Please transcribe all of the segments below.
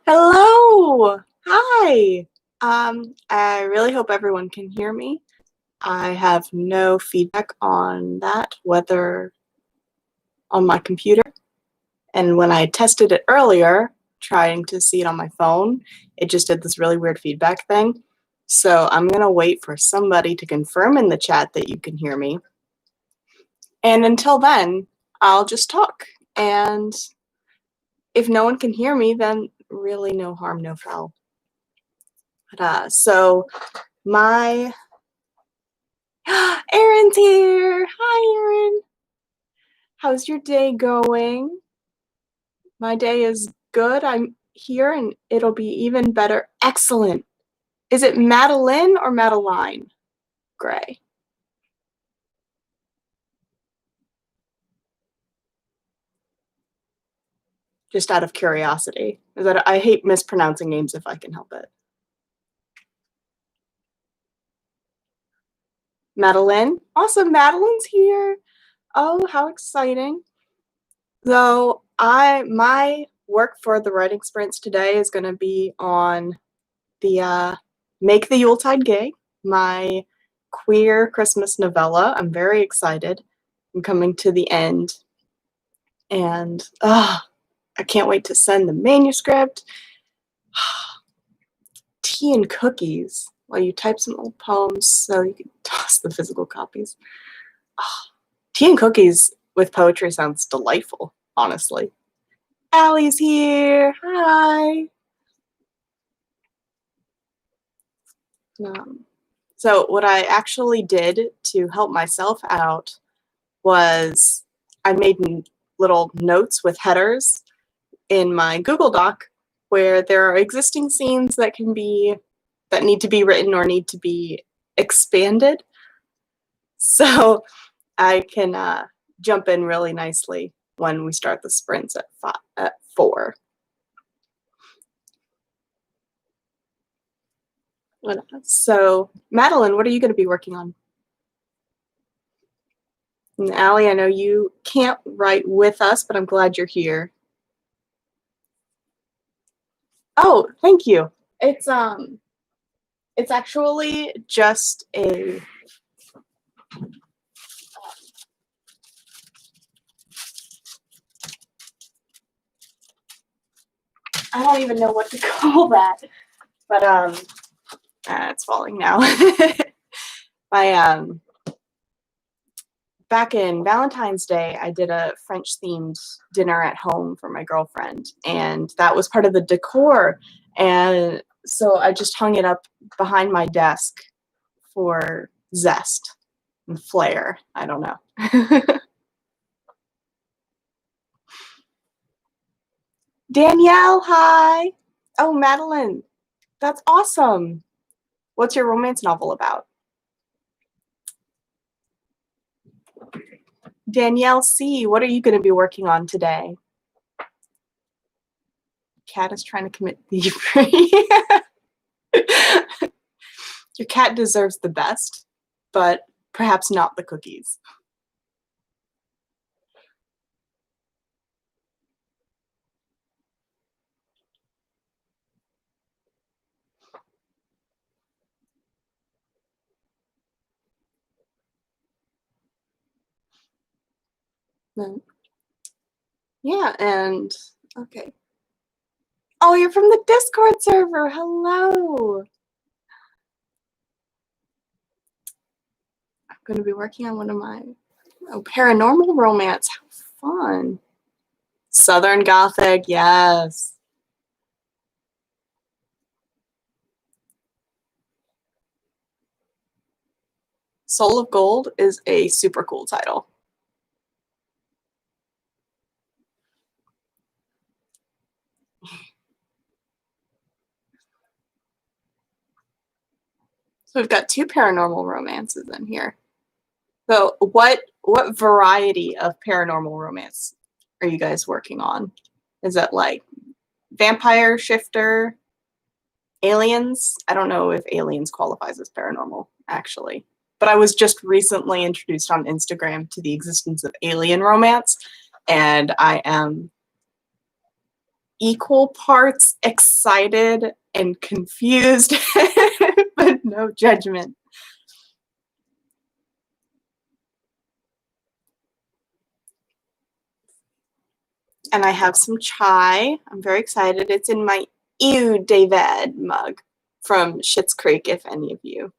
Hello. Hi. I really hope everyone can hear me. I have no feedback on that, whether on my computer. And when I tested it earlier, trying to see it on my phone, it just did this really weird feedback thing. So I'm going to wait for somebody to confirm in the chat that you can hear me. And until then, I'll just talk. And if no one can hear me, then really no harm, no foul. So my Erin's here. Hi, Erin. How's your day going? My day is good. I'm here and it'll be even better. Excellent. Is it Madeline or Madeline Gray? Just out of curiosity. I hate mispronouncing names if I can help it. Madeline? Awesome, Madeline's here. Oh, how exciting. So my work for the writing sprints today is going to be on the Make the Yuletide Gay, my queer Christmas novella. I'm very excited. I'm coming to the end. And I can't wait to send the manuscript. Tea and cookies while you type some old poems so you can toss the physical copies. Tea and cookies with poetry sounds delightful, honestly. Allie's here. Hi. So what I actually did to help myself out was I made little notes with headers in my Google Doc where there are existing scenes that need to be written or need to be expanded. So I can jump in really nicely when we start the sprints at 4. So Madeline, what are you going to be working on? And Allie, I know you can't write with us, but I'm glad you're here. Oh, thank you. It's actually just a I don't even know what to call that, but it's falling now. Back in Valentine's Day, I did a French-themed dinner at home for my girlfriend, and that was part of the decor. And so I just hung it up behind my desk for zest and flair. I don't know. Danielle, hi. Oh, Madeline, that's awesome. What's your romance novel about? Danielle C., what are you going to be working on today? Cat is trying to commit thievery. Your cat deserves the best, but perhaps not the cookies. Yeah, and okay. Oh, you're from the Discord server. Hello. I'm going to be working on one of my paranormal romance. How fun. Southern Gothic, yes. Soul of Gold is a super cool title. So we've got 2 paranormal romances in here. So what variety of paranormal romance are you guys working on? Is it like vampire, shifter, aliens? I don't know if aliens qualifies as paranormal, actually. But I was just recently introduced on Instagram to the existence of alien romance, and I am equal parts excited and confused, but no judgment. And I have some chai. I'm very excited. It's in my Ew David mug from Schitt's Creek, if any of you.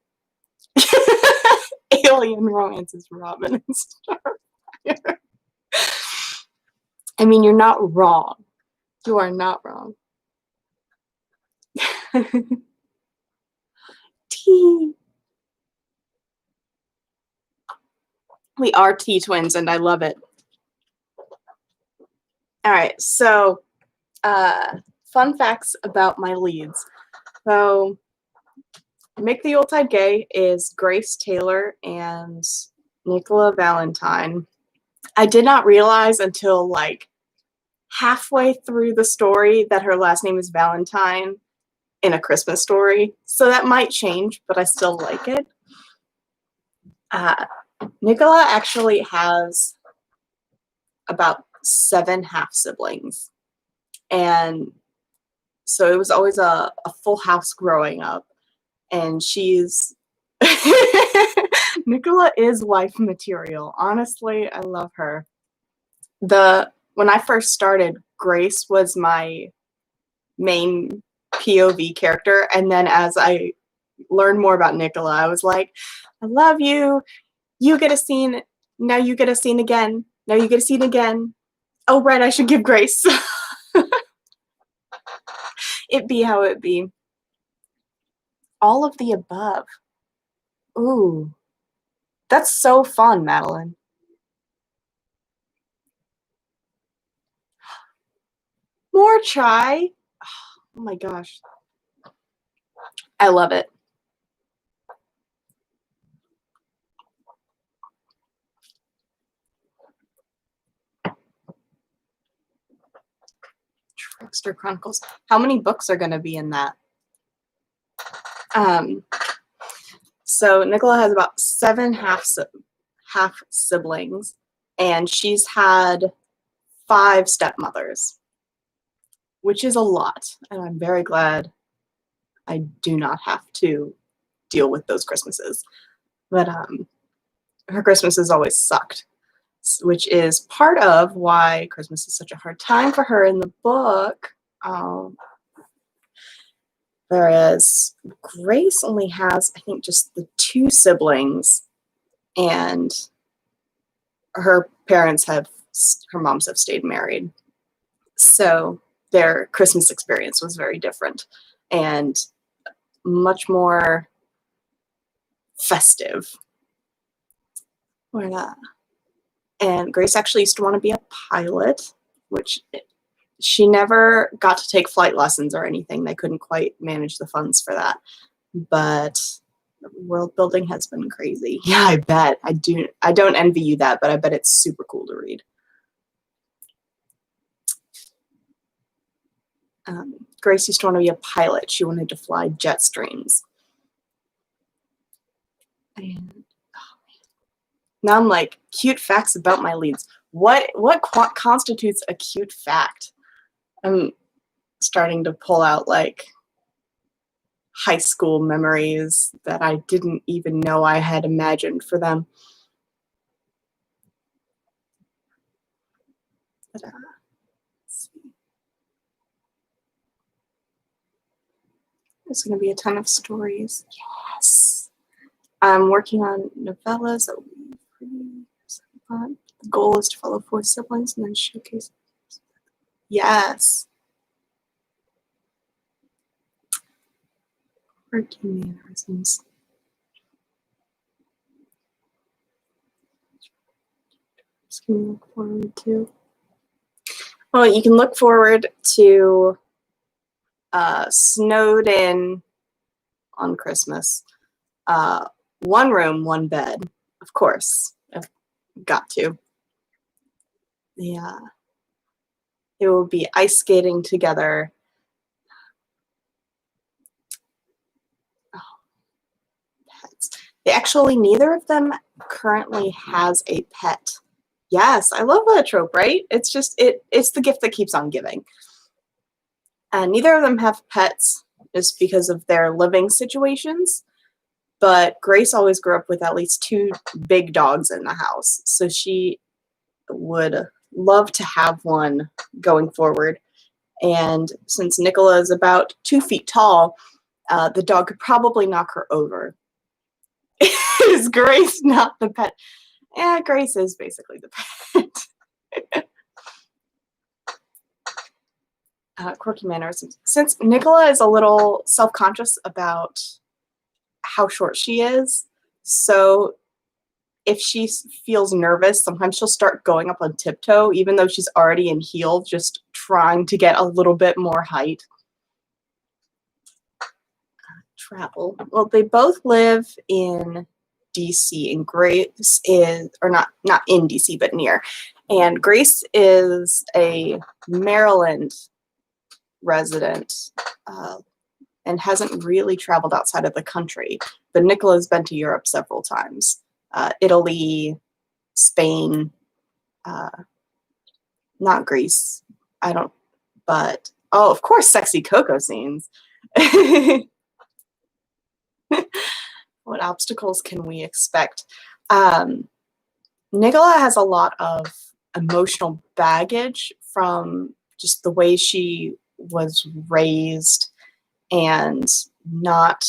Alien romances, Robin and Starfire. I mean, you're not wrong. You are not wrong. Tea. We are tea twins, and I love it. All right, so fun facts about my leads. So Make the Yuletide Gay is Grace Taylor and Nicola Valentine. I did not realize until like halfway through the story that her last name is Valentine in A Christmas Story. So that might change, but I still like it. Nicola actually has about 7 half siblings. And so it was always a full house growing up. And she's Nicola is wife material. Honestly, I love her. When I first started, Grace was my main POV character, and then as I learned more about Nicola, I was like, I love you. You get a scene. Now you get a scene again. Now you get a scene again. Oh, right, I should give Grace. It be how it be. All of the above. Ooh. That's so fun, Madeline. More chai. Oh my gosh. I love it. Trickster Chronicles. How many books are going to be in that? So Nicola has about 7 half siblings, and she's had 5 stepmothers, which is a lot. And I'm very glad I do not have to deal with those Christmases. But her Christmases always sucked, which is part of why Christmas is such a hard time for her in the book. Whereas Grace only has, I think, just the 2 siblings, and her moms have stayed married. So their Christmas experience was very different and much more festive. And Grace actually used to want to be a pilot, which she never got to take flight lessons or anything. They couldn't quite manage the funds for that. But world building has been crazy. Yeah, I bet. I don't envy you that, but I bet it's super cool to read. Grace used to want to be a pilot. She wanted to fly jet streams. And now I'm like, cute facts about my leads. What constitutes a cute fact? I'm starting to pull out like high school memories that I didn't even know I had imagined for them. But, let's see. There's going to be a ton of stories. Yes. I'm working on novellas that will be pretty fun. The goal is to follow 4 siblings and then showcase. Yes. Working mannerisms. Just can you look forward to? Well, you can look forward to snowed in on Christmas. 1 room, 1 bed. Of course, I've got to. Yeah. It will be ice skating together. Oh, pets. Neither of them currently has a pet. Yes, I love that trope, right? It's just it's the gift that keeps on giving. Neither of them have pets just because of their living situations, but Grace always grew up with at least 2 big dogs in the house, so she would love to have one going forward. And since Nicola is about 2 feet tall, the dog could probably knock her over. Is Grace not the pet? Yeah, Grace is basically the pet. Quirky mannerisms. Since Nicola is a little self-conscious about how short she is, so if she feels nervous, sometimes she'll start going up on tiptoe, even though she's already in heels, just trying to get a little bit more height. Travel. Well, they both live in DC, and Grace is, or not in DC, but near. And Grace is a Maryland resident and hasn't really traveled outside of the country. But Nicola's been to Europe several times. Italy, Spain, not Greece. I don't, but, oh, of course, sexy Coco scenes. What obstacles can we expect? Nicola has a lot of emotional baggage from just the way she was raised, and not,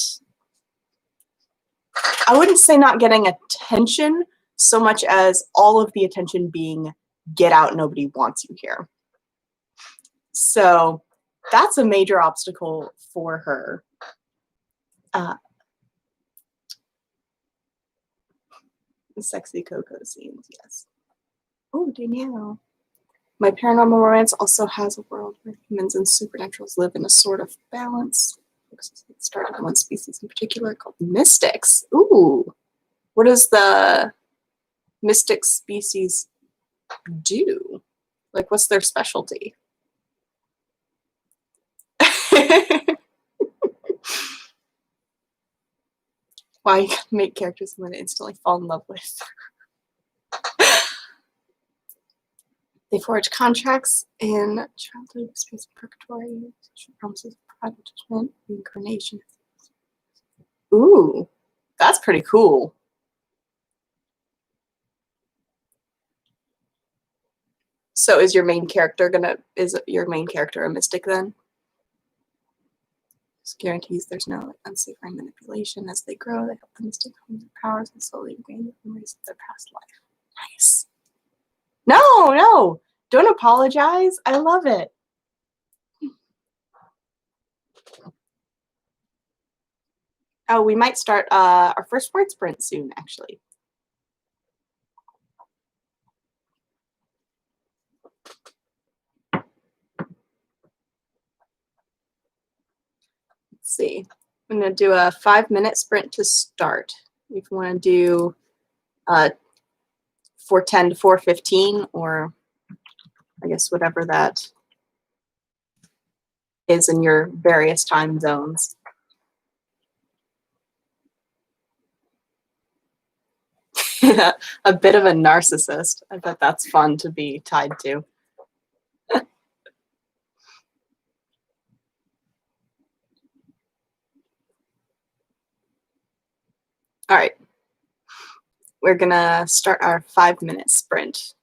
I wouldn't say not getting attention so much as all of the attention being, get out, nobody wants you here. So that's a major obstacle for her. Sexy Coco scenes, yes. Oh, Danielle. My paranormal romance also has a world where humans and supernaturals live in a sort of balance. It started in one species in particular called mystics. Ooh. What does the mystic species do? Like, what's their specialty? Why you gotta make characters I'm gonna instantly fall in love with. They forge contracts in childhood, space, purgatory, promises, private judgment, reincarnation. Ooh, that's pretty cool. So is your main character a mystic then? This guarantees there's no unsavory manipulation. As they grow, they help the mystic hone their powers and slowly regain the memories of their past life. Nice. No, don't apologize. I love it. Oh, we might start our first word sprint soon, actually. Let's see. I'm going to do a 5-minute sprint to start. If you want to do 4:10 to 4:15, or I guess whatever that is in your various time zones. A bit of a narcissist. I bet that's fun to be tied to. All right. We're going to start our 5-minute sprint.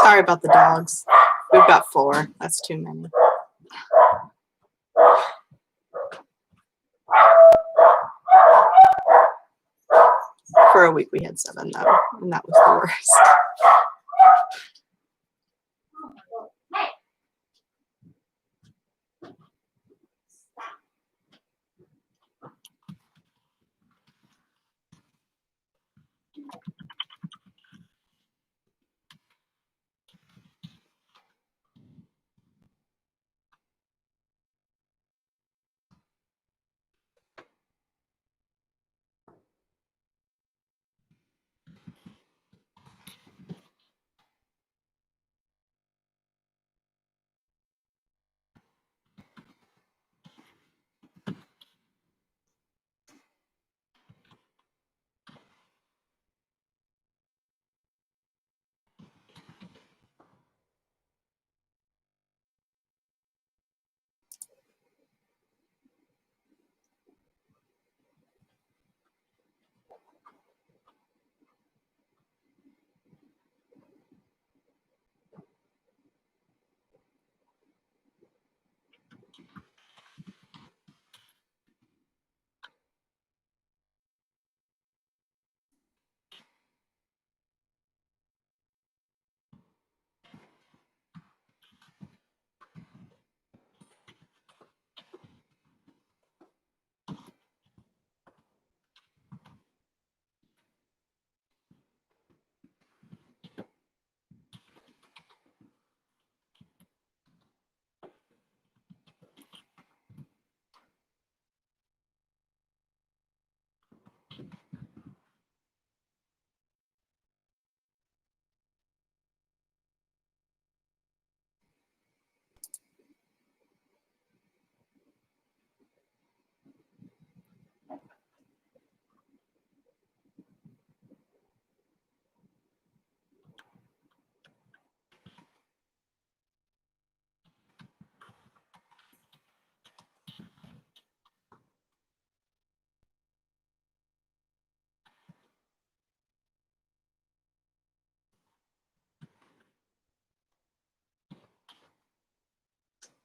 Sorry about the dogs. We've got 4. That's too many. For a week we had 7 though, and that was the worst.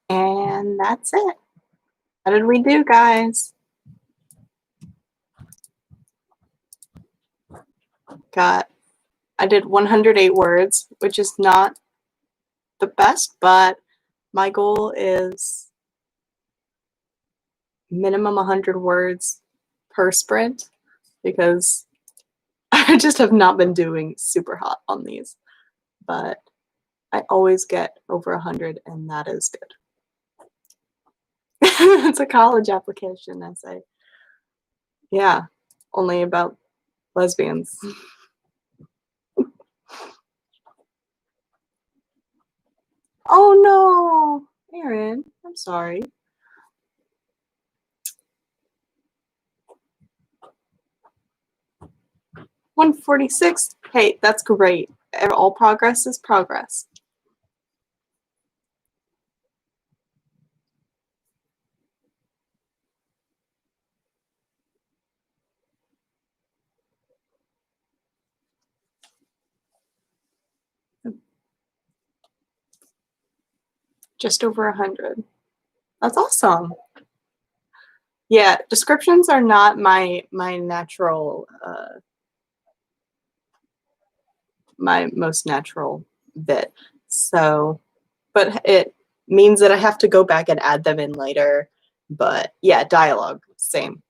And that's it. How did we do, guys? I did 108 words, which is not the best, but my goal is minimum 100 words per sprint because I just have not been doing super hot on these, but I always get over 100 and that is good. It's a college application essay. Yeah, only about lesbians. Oh no, Erin, I'm sorry. $146. Hey, that's great. All progress is progress. Just over 100. That's awesome. Yeah, descriptions are not my natural, my most natural bit. So, but it means that I have to go back and add them in later. But yeah, dialogue, same.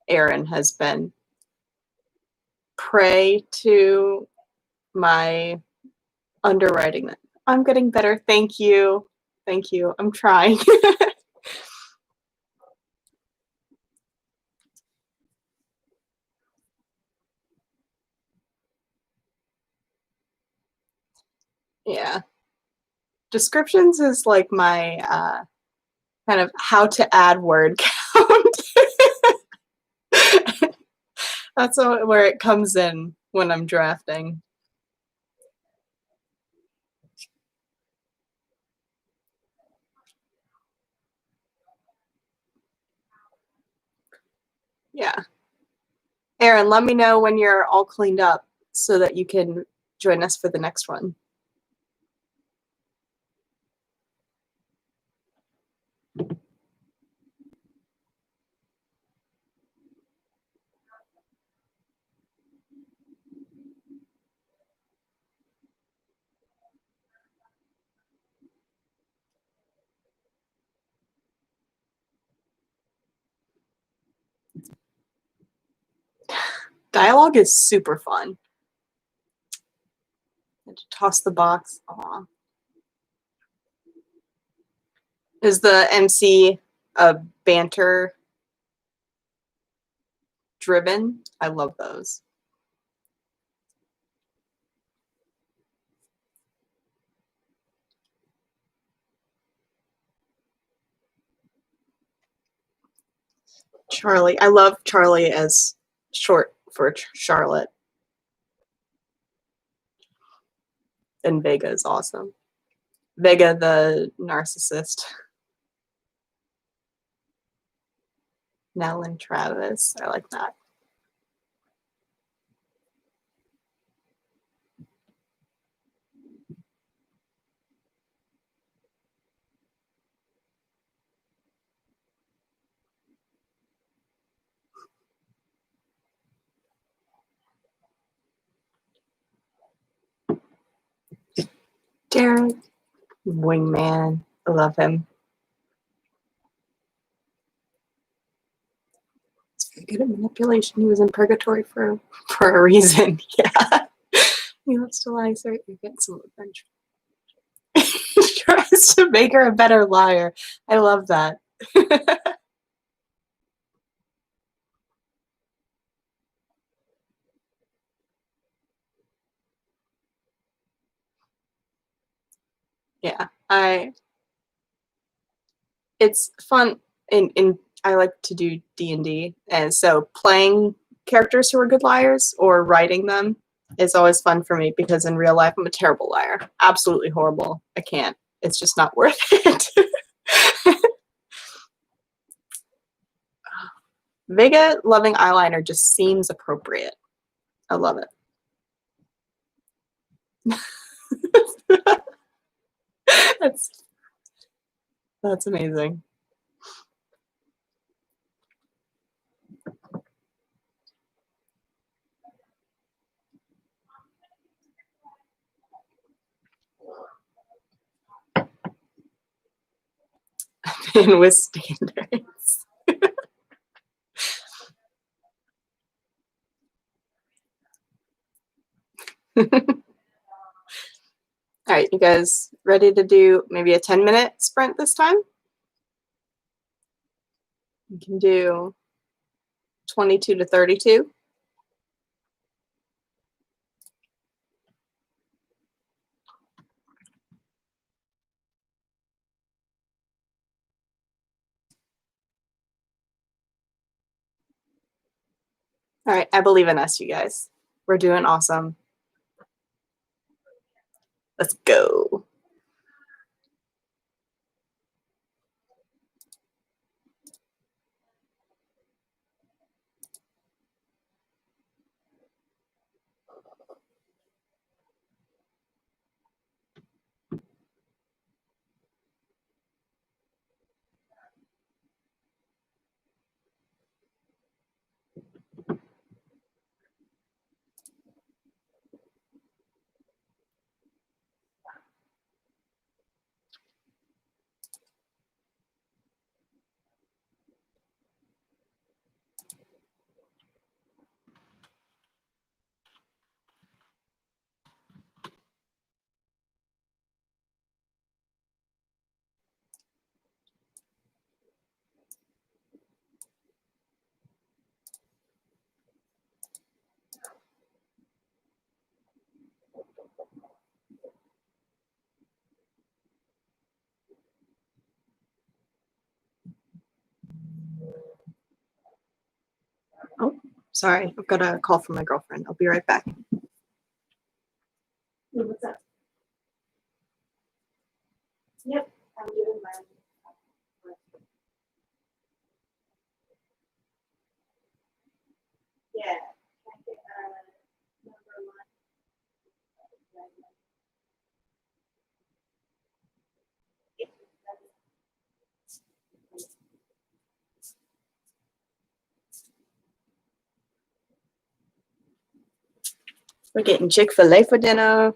Erin has been prey to my underwriting. I'm getting better. Thank you. Thank you. I'm trying. Yeah. Descriptions is like my kind of how to add word count. That's where it comes in when I'm drafting. Yeah. Erin, let me know when you're all cleaned up so that you can join us for the next one. Dialogue is super fun. And to toss the box. Aw. Is the MC banter driven? I love those. Charlie. I love Charlie as short for Charlotte. And Vega is awesome. Vega, the narcissist. Nell and Travis. I like that. Derek, wingman. I love him. He's very good at manipulation. He was in purgatory for a reason. Yeah. He loves to lie so you get some adventure. He tries to make her a better liar. I love that. Yeah, it's fun in I like to do D&D, and so playing characters who are good liars or writing them is always fun for me because in real life I'm a terrible liar. Absolutely horrible. I can't. It's just not worth it. Vega loving eyeliner just seems appropriate. I love it. That's amazing. And with standards. All right, you guys ready to do maybe a 10-minute sprint this time? You can do 22 to 32. All right, I believe in us, you guys. We're doing awesome. Let's go. Oh, sorry. I've got a call from my girlfriend. I'll be right back. What's up? Yep, I'm doing my. Yeah. Can I get number one? We're getting Chick-fil-A for dinner.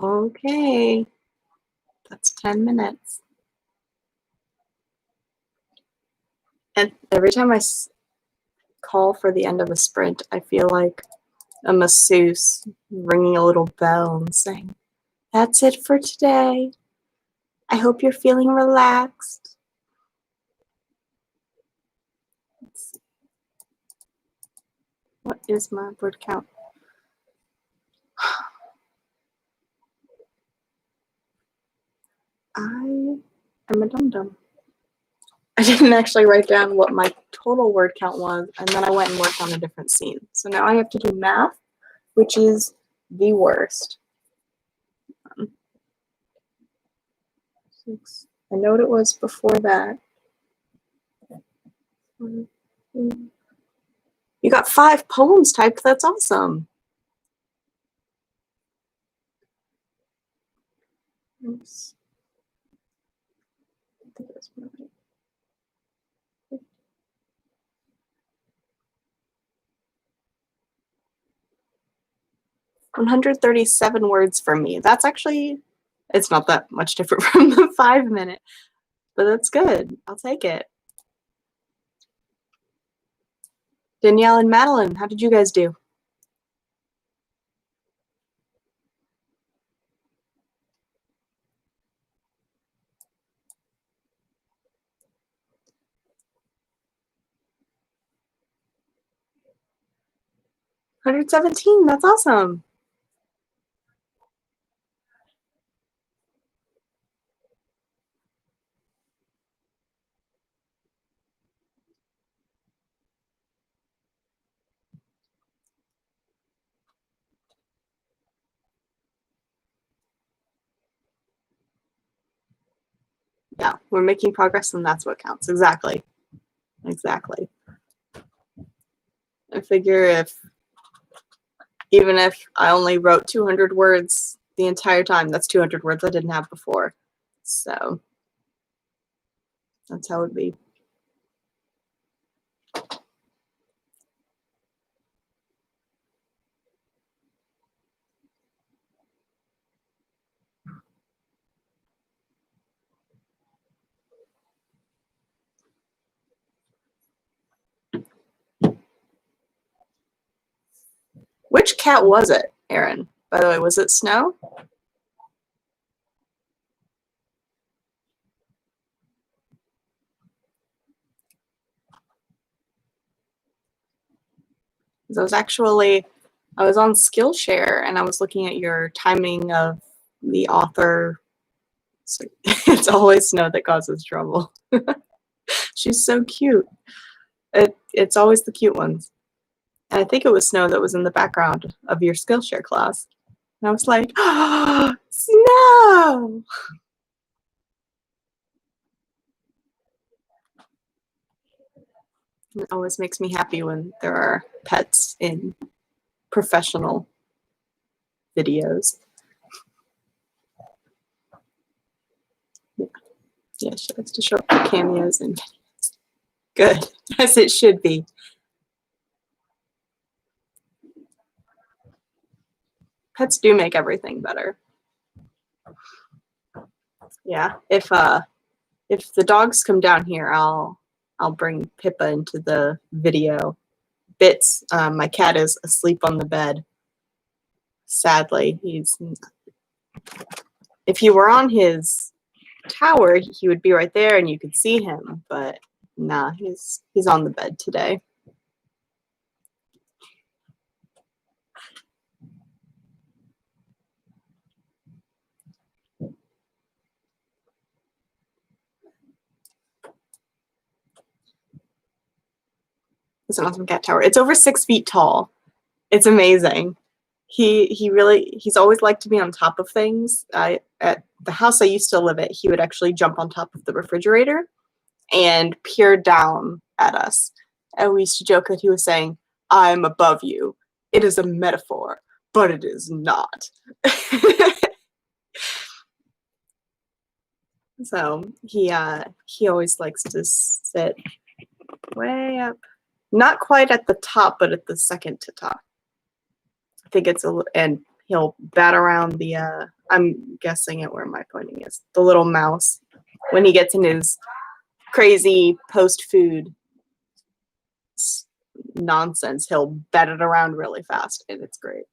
Okay. That's 10 minutes. And every time I call for the end of a sprint, I feel like a masseuse ringing a little bell and saying, "That's it for today. I hope you're feeling relaxed." Let's see. What is my word count? I am a dum-dum. I didn't actually write down what my total word count was, and then I went and worked on a different scene. So now I have to do math, which is the worst. 6. I know what it was before that. You got 5 poems typed. That's awesome. Oops. I think it was 137 words for me. That's actually, it's not that much different from the 5-minute, but that's good. I'll take it. Danielle and Madeline, how did you guys do? $117, that's awesome. Yeah, we're making progress and that's what counts. Exactly. Exactly. I figure even if I only wrote 200 words the entire time, that's 200 words I didn't have before. So that's how it would be. Which cat was it, Aaron? By the way, was it Snow? I was on Skillshare and I was looking at your timing of the author. So it's always Snow that causes trouble. She's so cute. It's always the cute ones. And I think it was Snow that was in the background of your Skillshare class. And I was like, oh, Snow! It always makes me happy when there are pets in professional videos. Yeah, she likes to show up for cameos and videos. Good, as it should be. Pets do make everything better. Yeah, if the dogs come down here, I'll bring Pippa into the video. Bits, my cat is asleep on the bed. Sadly, if he were on his tower, he would be right there and you could see him, but nah, he's on the bed today. It's an awesome cat tower. It's over 6 feet tall. It's amazing. He's always liked to be on top of things. At the house I used to live at, he would actually jump on top of the refrigerator and peer down at us. And we used to joke that he was saying, "I'm above you." It is a metaphor, but it is not. So he always likes to sit way up, not quite at the top, but at the second to top. I think it's and he'll bat around the I'm guessing at where my pointing is. The little mouse. When he gets in his crazy post-food nonsense, he'll bet it around really fast, and it's great.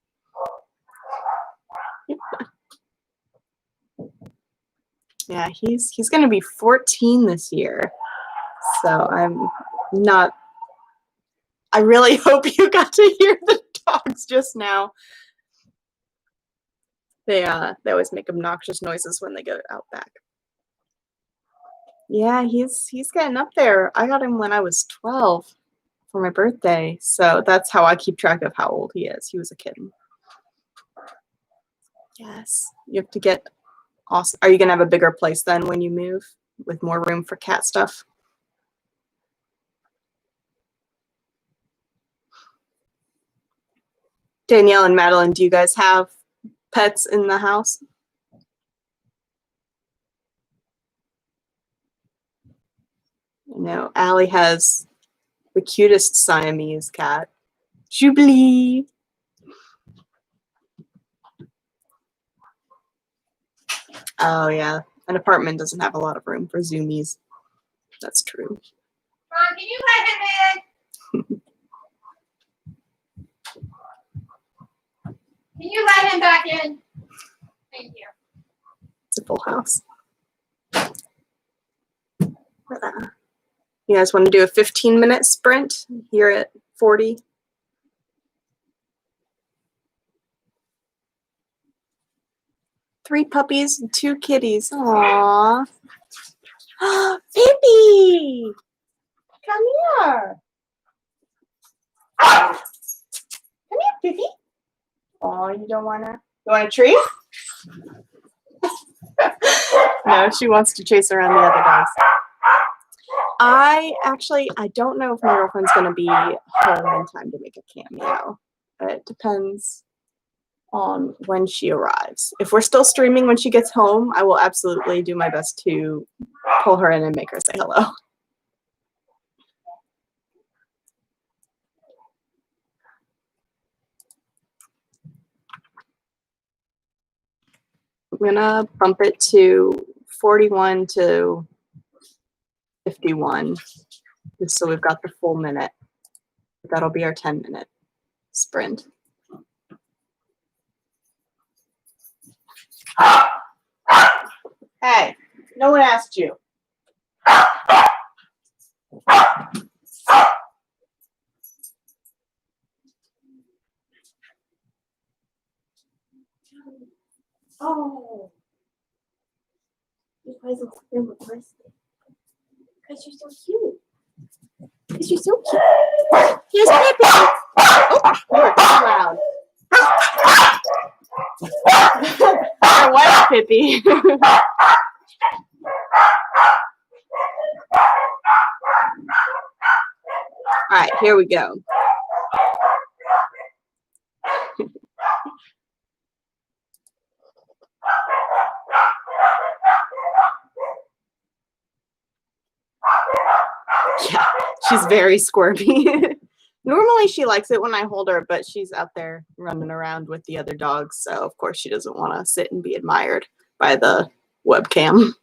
Yeah, he's gonna be 14 this year, so I really hope you got to hear the dogs just now. They always make obnoxious noises when they go out back. Yeah, he's getting up there. I got him when I was 12 for my birthday, so that's how I keep track of how old he is. He was a kitten. Yes, you have to get awesome. Are you gonna have a bigger place then when you move with more room for cat stuff? Danielle and Madeline, do you guys have pets in the house? No, Allie has the cutest Siamese cat, Jubilee. Oh yeah, an apartment doesn't have a lot of room for zoomies. That's true. Mom, can you let him in? Can you let him back in? Thank you. It's a full house. You guys want to do a 15-minute sprint here at 40? Three puppies and 2 kitties. Aww. Pippi! Come here. Come here, Pippi. Oh, you don't want to? You want a treat? No, she wants to chase around the other dogs. I don't know if my girlfriend's going to be home in time to make a cameo. It depends on when she arrives. If we're still streaming when she gets home, I will absolutely do my best to pull her in and make her say hello. I'm gonna bump it to 41 to 51, just so we've got the full minute. That'll be our 10-minute sprint. Hey, no one asked you. Oh. Because you're so cute. Because you're so cute. Here's Pippi. Oh, you're too loud. Your wife's Pippi. All right, here we go. Yeah, she's very squirmy. Normally she likes it when I hold her, but she's out there running around with the other dogs, so of course she doesn't want to sit and be admired by the webcam.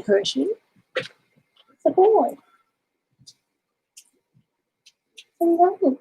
Hershey. It's a boy. Hello.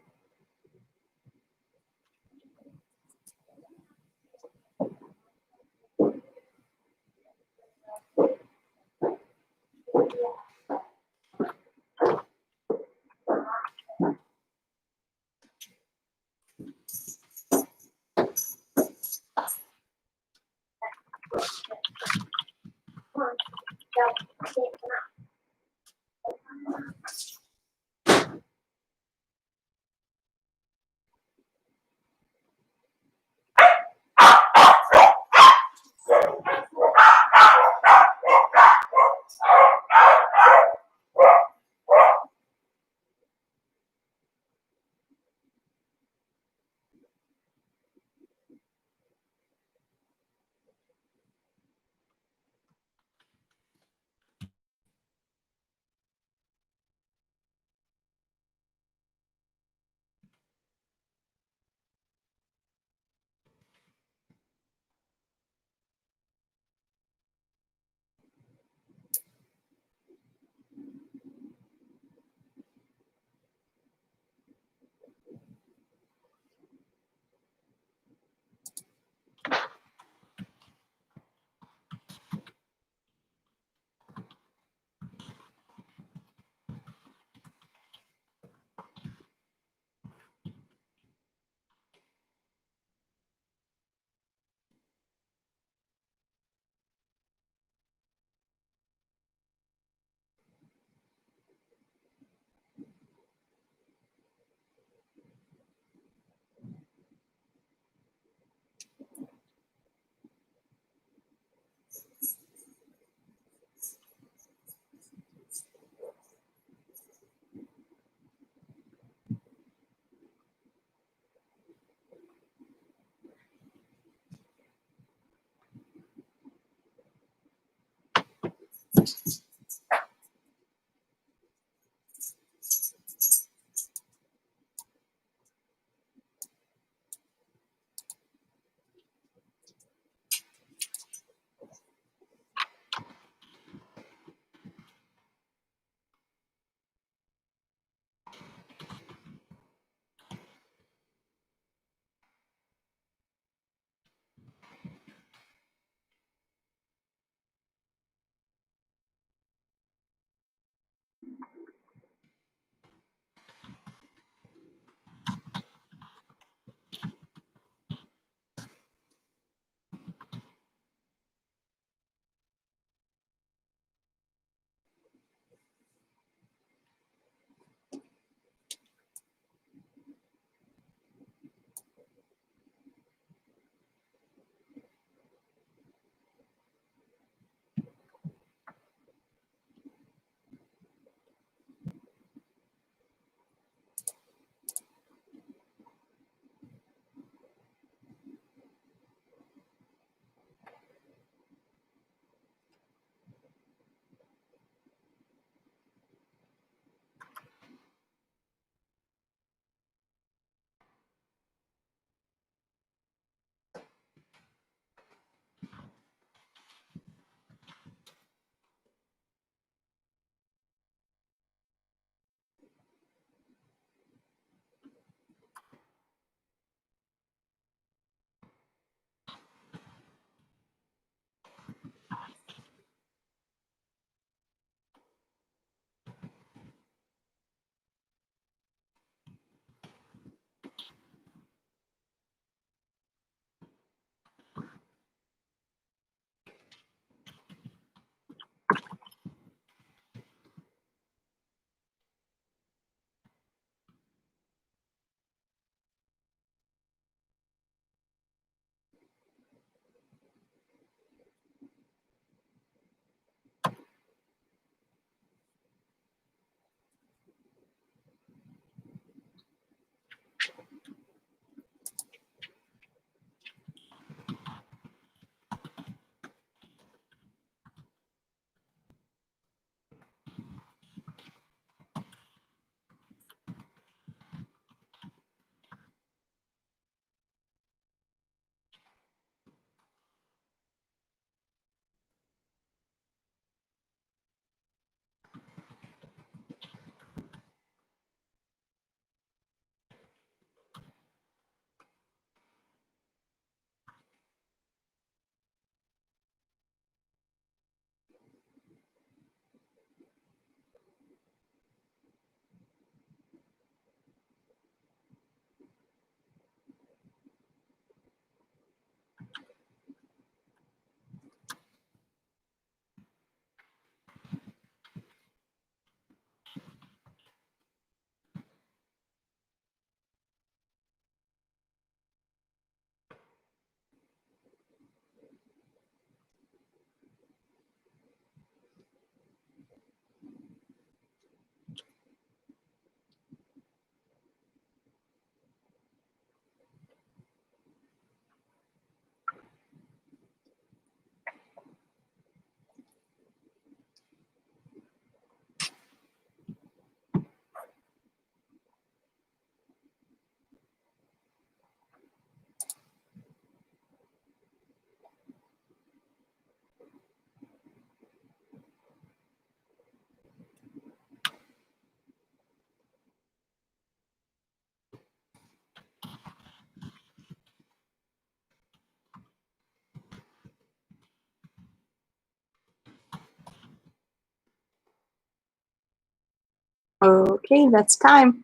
Okay, that's time.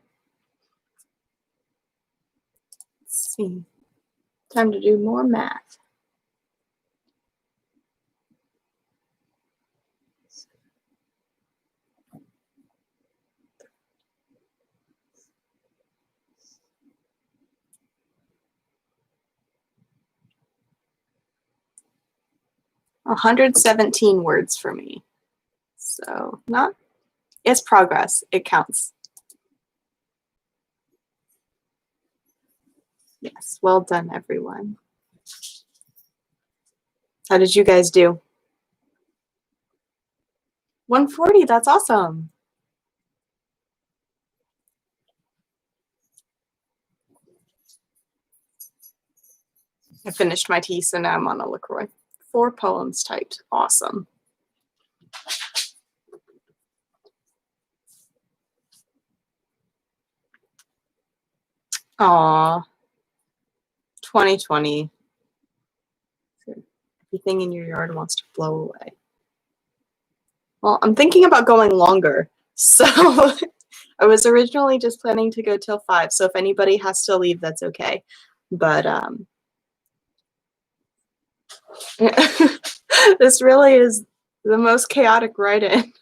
Let's see. Time to do more math. One 117 words for me. So not, it's progress. It counts. Yes, well done, everyone. How did you guys do? 140, that's awesome. I finished my tea, so now I'm on a LaCroix. 4 poems typed. Awesome. Aw. 2020. Everything in your yard wants to blow away. Well, I'm thinking about going longer. So I was originally just planning to go till 5. So if anybody has to leave, that's okay. But this really is the most chaotic write-in.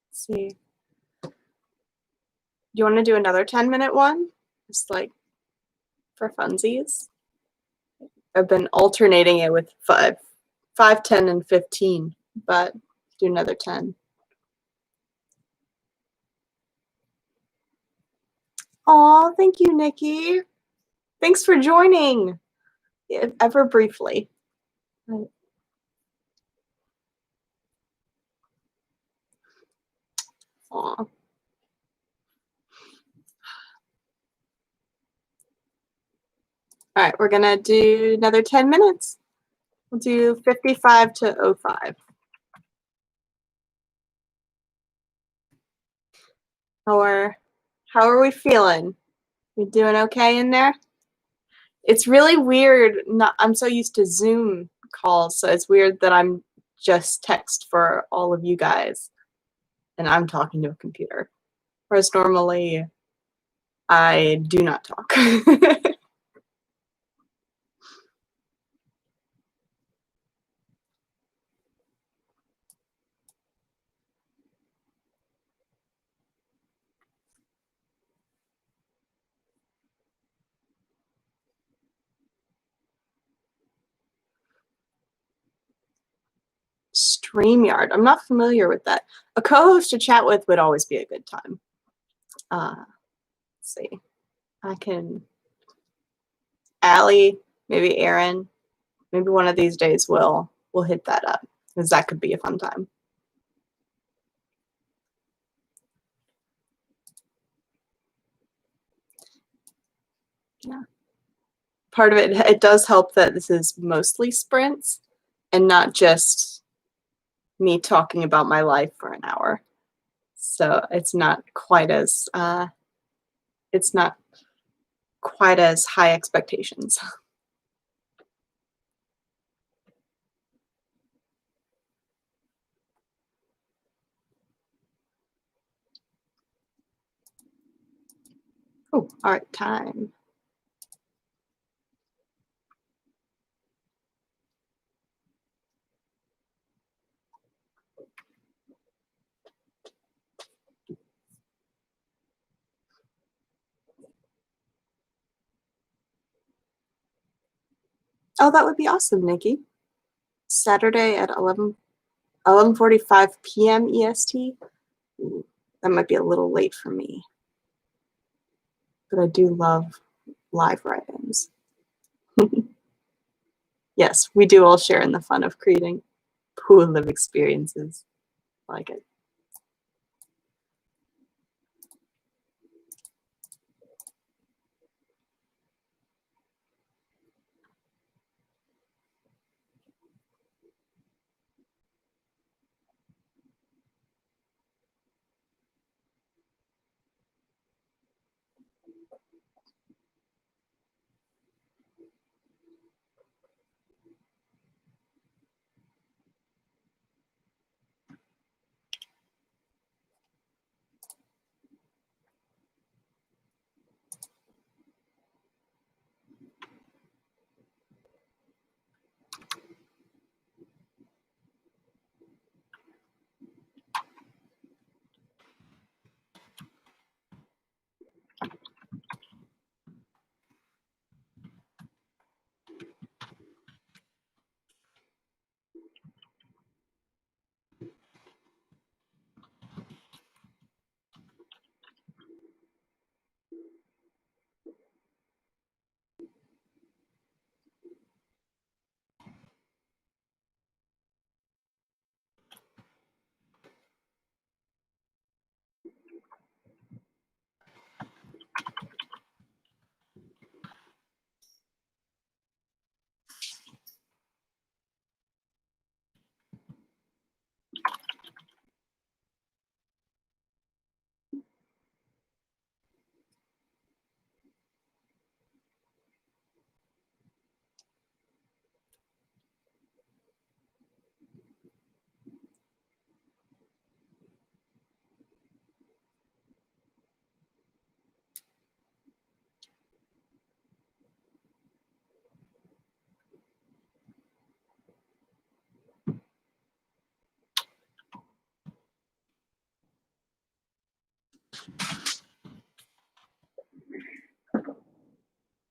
Let's see. Do you want to do another 10-minute one? Just like for funsies? I've been alternating it with 5, 10, and 15, but do another 10. Aw, thank you, Nikki. Thanks for joining, ever briefly. Aw. All right, we're gonna do another 10 minutes. We'll do 55 to 05. How are we feeling? We doing okay in there? It's really weird. I'm so used to Zoom calls, so it's weird that I'm just text for all of you guys, and I'm talking to a computer. Whereas normally, I do not talk. StreamYard. I'm not familiar with that. A co-host to chat with would always be a good time. Let's see. I can Allie, maybe Aaron, maybe one of these days we'll hit that up because that could be a fun time. Yeah. Part of it does help that this is mostly sprints and not just me talking about my life for an hour. So it's not quite as high expectations. Oh, all right, time. Oh, that would be awesome, Nikki. Saturday at 11:45 p.m. EST. Ooh, that might be a little late for me. But I do love live write-ins. Yes, we do all share in the fun of creating pool of experiences. I like it.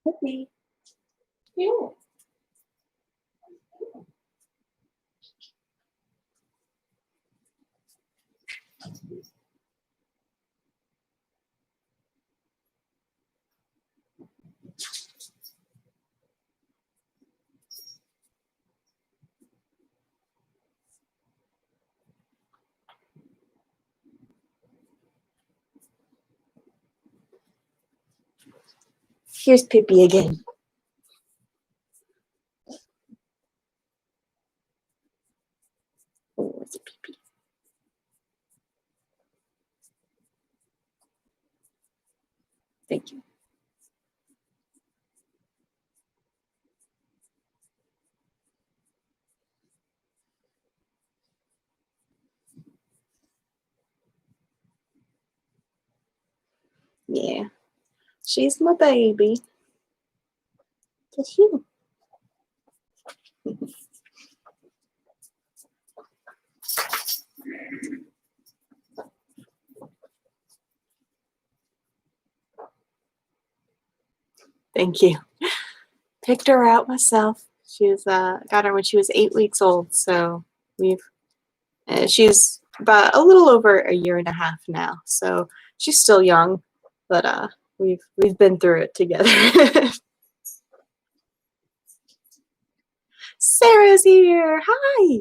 Okay. You. Here's Pippi again. Oh, where's Pippi? Thank you. Yeah, she's my baby. Just you. Thank you. Picked her out myself. She was got her when she was 8 weeks old, so we've she's about a little over a year and a half now. So she's still young, but we've been through it together. Sarah's here. Hi.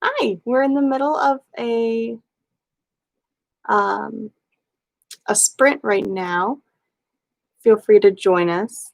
Hi. We're in the middle of a sprint right now. Feel free to join us.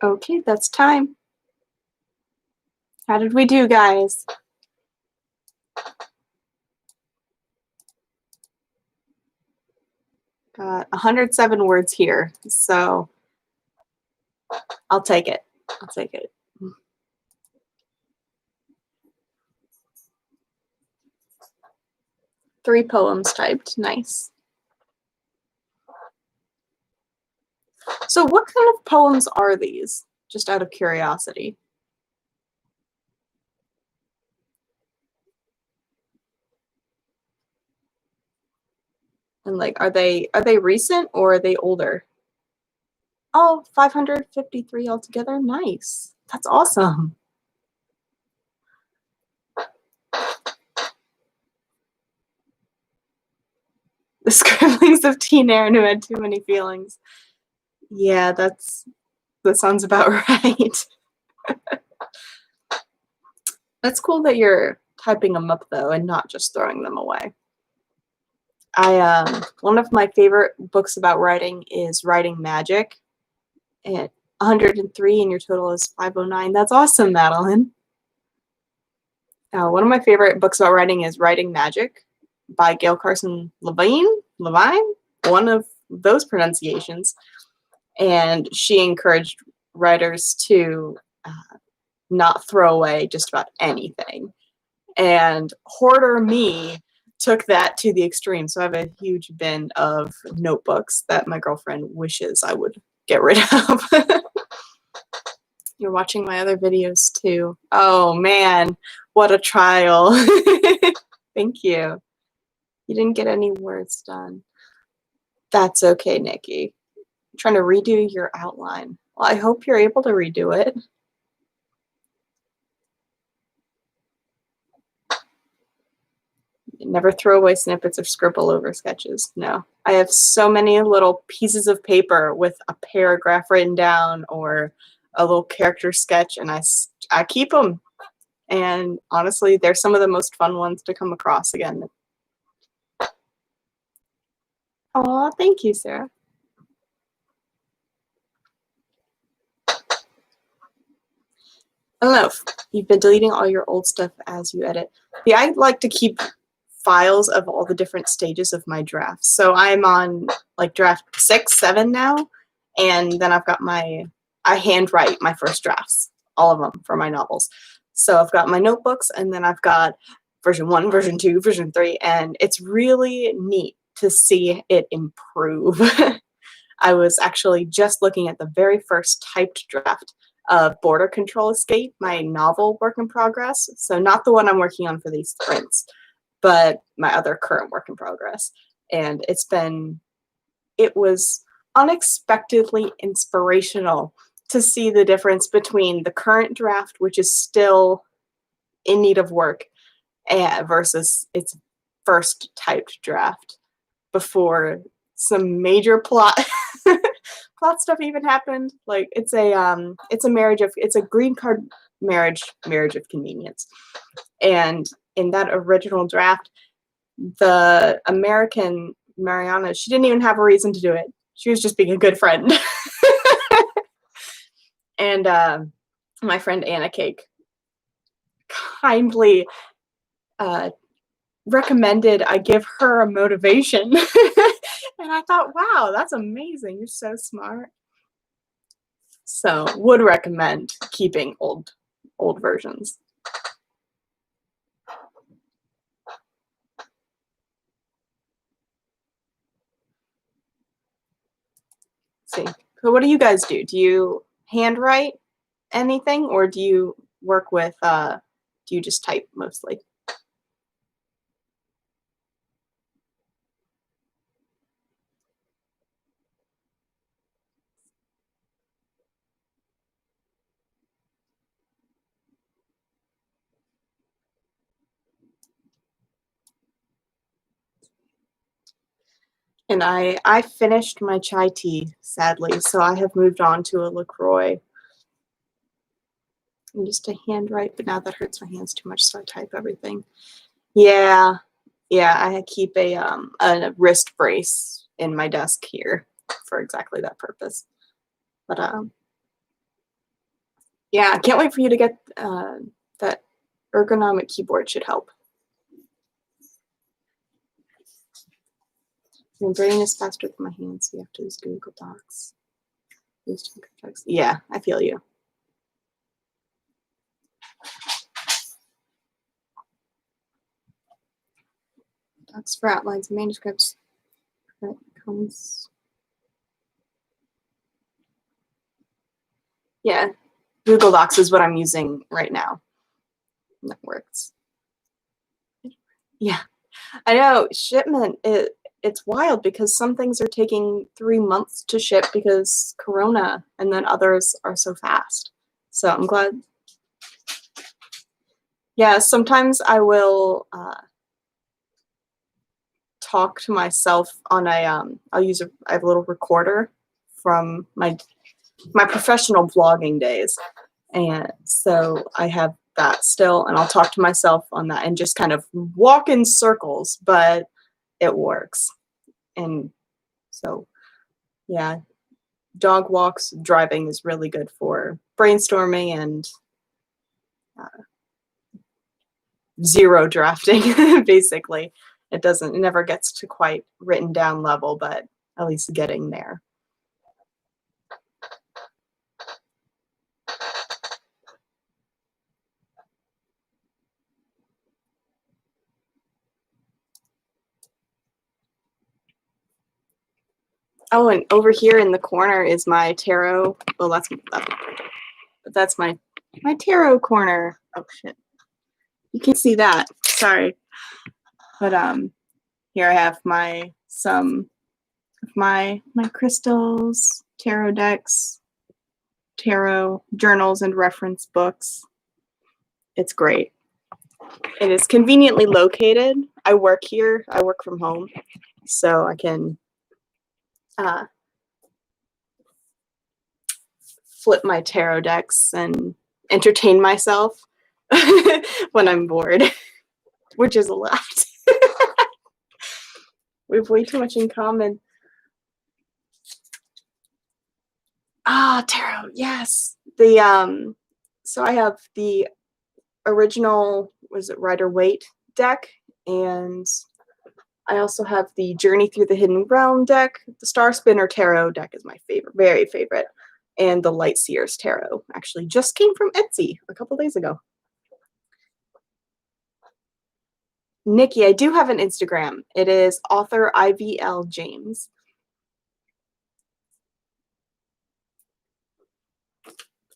Okay, that's time. How did we do, guys? Got 107 words here, so I'll take it. I'll take it. 3 poems typed. Nice. So what kind of poems are these? Just out of curiosity. And like, are they recent or are they older? Oh, 553 altogether. Nice. That's awesome. The scribblings of teen Aaron who had too many feelings. Yeah, that sounds about right. That's cool that you're typing them up though and not just throwing them away. One of my favorite books about writing is Writing Magic. At 103 and your total is 509. That's awesome, Madeline. One of my favorite books about writing is Writing Magic by Gail Carson Levine, one of those pronunciations. And she encouraged writers to not throw away just about anything. And hoarder me took that to the extreme. So I have a huge bin of notebooks that my girlfriend wishes I would get rid of. You're watching my other videos too. Oh man, what a trial. Thank you. You didn't get any words done. That's okay, Nikki. I'm trying to redo your outline. Well, I hope you're able to redo it. Never throw away snippets or scribble over sketches. No. I have so many little pieces of paper with a paragraph written down or a little character sketch, and I keep them. And honestly, they're some of the most fun ones to come across again. Oh, thank you, Sarah. I don't know if you've been deleting all your old stuff as you edit. Yeah, I like to keep files of all the different stages of my drafts. So I'm on like draft 6, 7 now, and then I've got I handwrite my first drafts, all of them for my novels. So I've got my notebooks, and then I've got version 1, version 2, version 3, and it's really neat to see it improve. I was actually just looking at the very first typed draft of Border Control Escape, my novel work in progress. So not the one I'm working on for these prints, but my other current work in progress. And it was unexpectedly inspirational to see the difference between the current draft, which is still in need of work, versus its first typed draft before some major plot stuff even happened. Like it's a green card marriage of convenience. And in that original draft, the American Mariana, she didn't even have a reason to do it. She was just being a good friend. And my friend Anna Cake kindly recommended I give her a motivation. And I thought, wow, that's amazing. You're so smart. So would recommend keeping old versions. See. So what do you guys do? Do you handwrite anything, or do you work with do you just type mostly? And I finished my chai tea, sadly, so I have moved on to a LaCroix. I used to handwrite, but now that hurts my hands too much, so I type everything. Yeah, I keep a wrist brace in my desk here for exactly that purpose. But Yeah, I can't wait for you to get that ergonomic keyboard. Should help. My brain is faster than my hands, so you have to use Google Docs. Yeah, I feel you. Docs for outlines and manuscripts. That comes. Yeah, Google Docs is what I'm using right now. That works. Yeah, I know. Shipment, it's wild because some things are taking 3 months to ship because Corona, and then others are so fast. So I'm glad. Yeah, sometimes I will talk to myself on a I have a little recorder from my professional vlogging days, and so I have that still, and I'll talk to myself on that and just kind of walk in circles, but it works. And so yeah, dog walks, driving is really good for brainstorming and zero drafting. Basically, it never gets to quite written down level, but at least getting there. Oh, and over here in the corner is my tarot. Well, that's my tarot corner. Oh shit, you can't see that. Sorry, but here I have some of my crystals, tarot decks, tarot journals, and reference books. It's great. It is conveniently located. I work here. I work from home, so I can flip my tarot decks and entertain myself when I'm bored, which is a lot. We have way too much in common. Tarot, yes. So I have the original, was it Rider-Waite deck, and I also have the Journey Through the Hidden Realm deck. The Star Spinner Tarot deck is my favorite, very favorite. And the Light Seers Tarot actually just came from Etsy a couple days ago. Nikki, I do have an Instagram. It is author IVL James.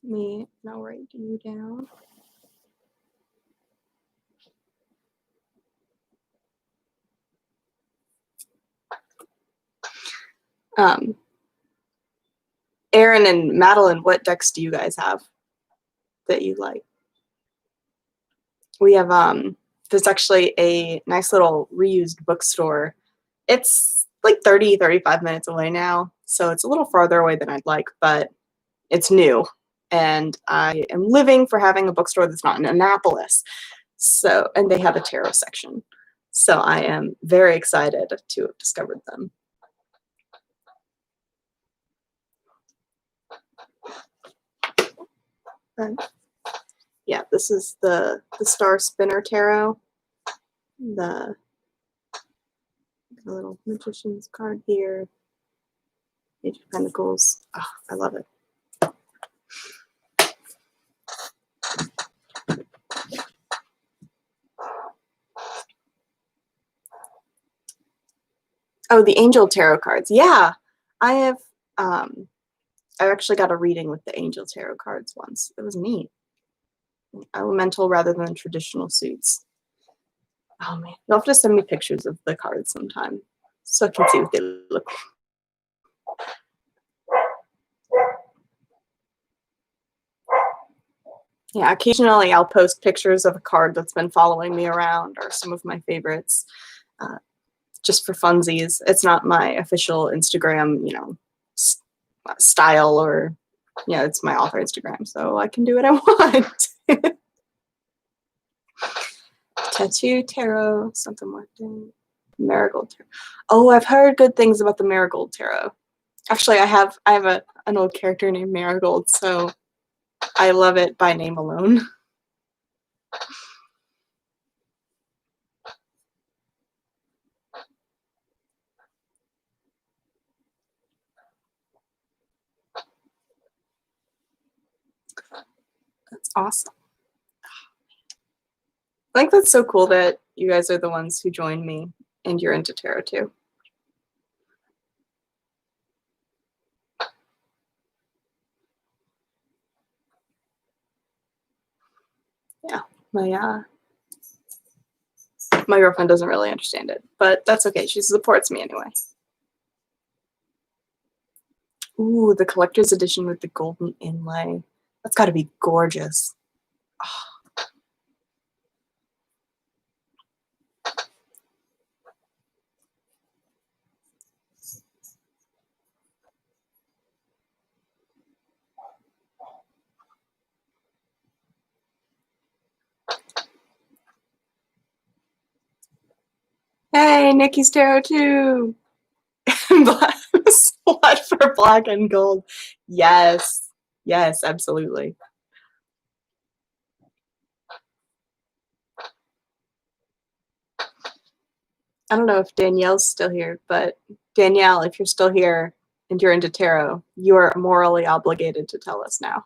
Let me now write you down. Aaron and Madeline, what decks do you guys have that you like? We have there's actually a nice little reused bookstore. It's like 35 minutes away now, so it's a little farther away than I'd like, but it's new, and I am living for having a bookstore that's not in Annapolis. So, and they have a tarot section, so I am very excited to have discovered them. Yeah, this is the Star Spinner Tarot. The little Magician's card here. Page of Pentacles. Oh, I love it. Oh, the Angel Tarot cards. Yeah, I have. I actually got a reading with the Angel Tarot cards once. It was neat. Elemental rather than traditional suits. Oh man, you'll have to send me pictures of the cards sometime so I can see what they look like. Yeah, occasionally I'll post pictures of a card that's been following me around or some of my favorites, just for funsies. It's not my official Instagram, style, or it's my author Instagram, so I can do what I want. Tattoo Tarot, something like that. Marigold Tarot. Oh, I've heard good things about the Marigold Tarot. Actually, I have an old character named Marigold, so I love it by name alone. That's awesome. I think that's so cool that you guys are the ones who joined me and you're into tarot too. Yeah, my girlfriend doesn't really understand it, but that's okay. She supports me anyway. Ooh, the collector's edition with the golden inlay. That's got to be gorgeous. Oh. Hey, Nikki's tarot too. Blood for black and gold. Yes. Yes, absolutely. I don't know if Danielle's still here, but Danielle, if you're still here and you're into tarot, you are morally obligated to tell us now.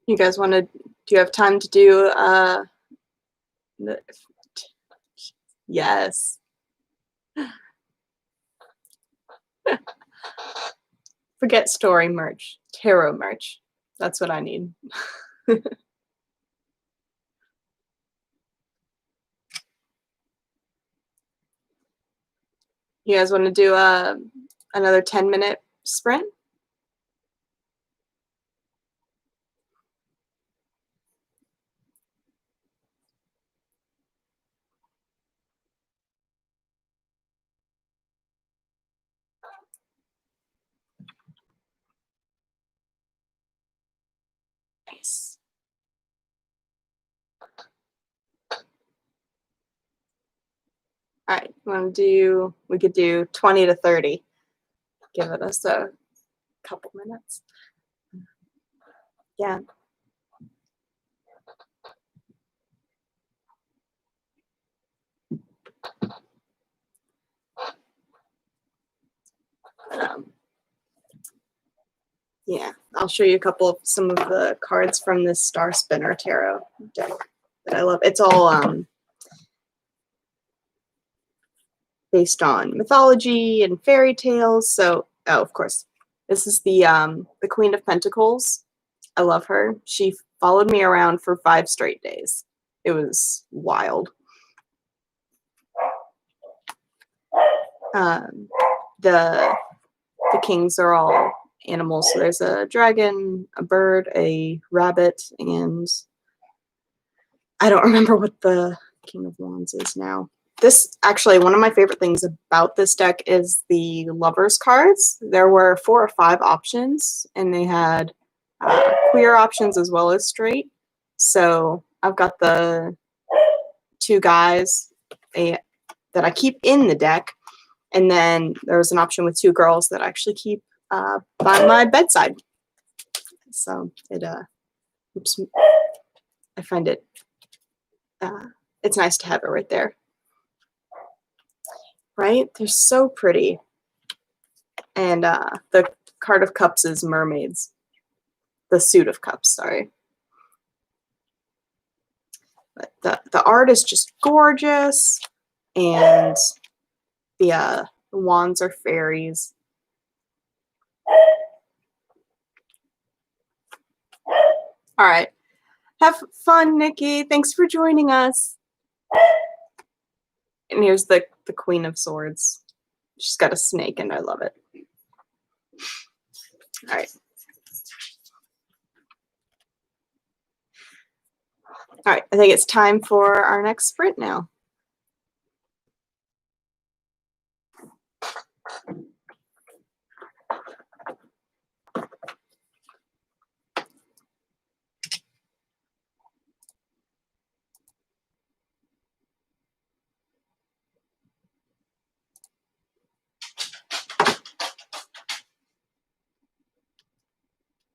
You guys want to, do you have time to do, yes. Forget story merch, tarot merch. That's what I need. You guys want to do another 10-minute sprint? Nice. All right, we could do 20 to 30. Give it us a couple minutes. Yeah. Yeah, I'll show you some of the cards from this Star Spinner Tarot deck that I love. It's all based on mythology and fairy tales. So, oh, of course, this is the Queen of Pentacles. I love her. She followed me around for 5 straight days. It was wild. The kings are all animals. So there's a dragon, a bird, a rabbit, and I don't remember what the King of Wands is now. This, actually, one of my favorite things about this deck is the lovers cards. There were 4 or 5 options, and they had queer options as well as straight. So I've got the 2 guys that I keep in the deck, and then there's an option with 2 girls that I actually keep by my bedside. So it oops, I find it it's nice to have it right there. Right? They're so pretty. And the card of cups is mermaids. The suit of cups, sorry. But the art is just gorgeous, and the wands are fairies. All right. Have fun, Nikki. Thanks for joining us. And here's the Queen of Swords. She's got a snake, and I love it. All right. All right, I think it's time for our next sprint now.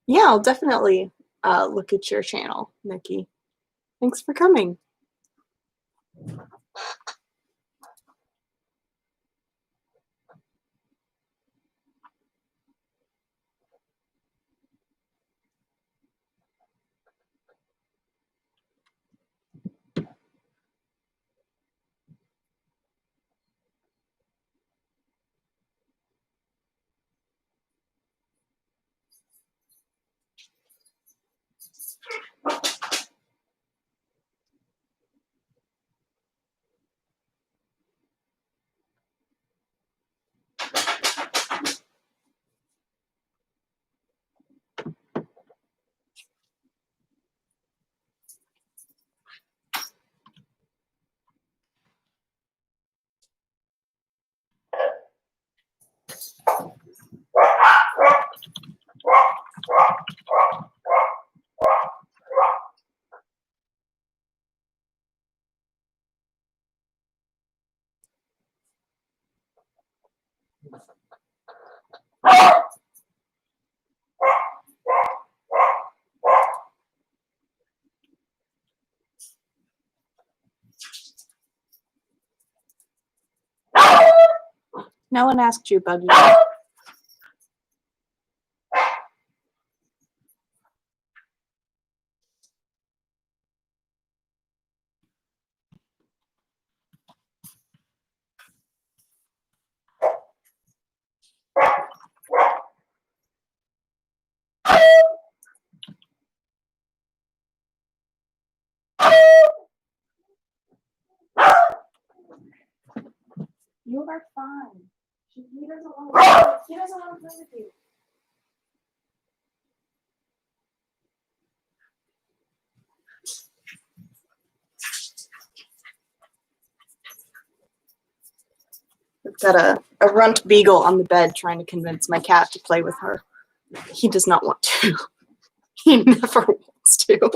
Yeah, I'll definitely look at your channel, Nikki. Thanks for coming. No one asked you, Buggy. You are fine. He doesn't want to. He doesn't want to play with you. I've got a runt beagle on the bed trying to convince my cat to play with her. He does not want to. He never wants to.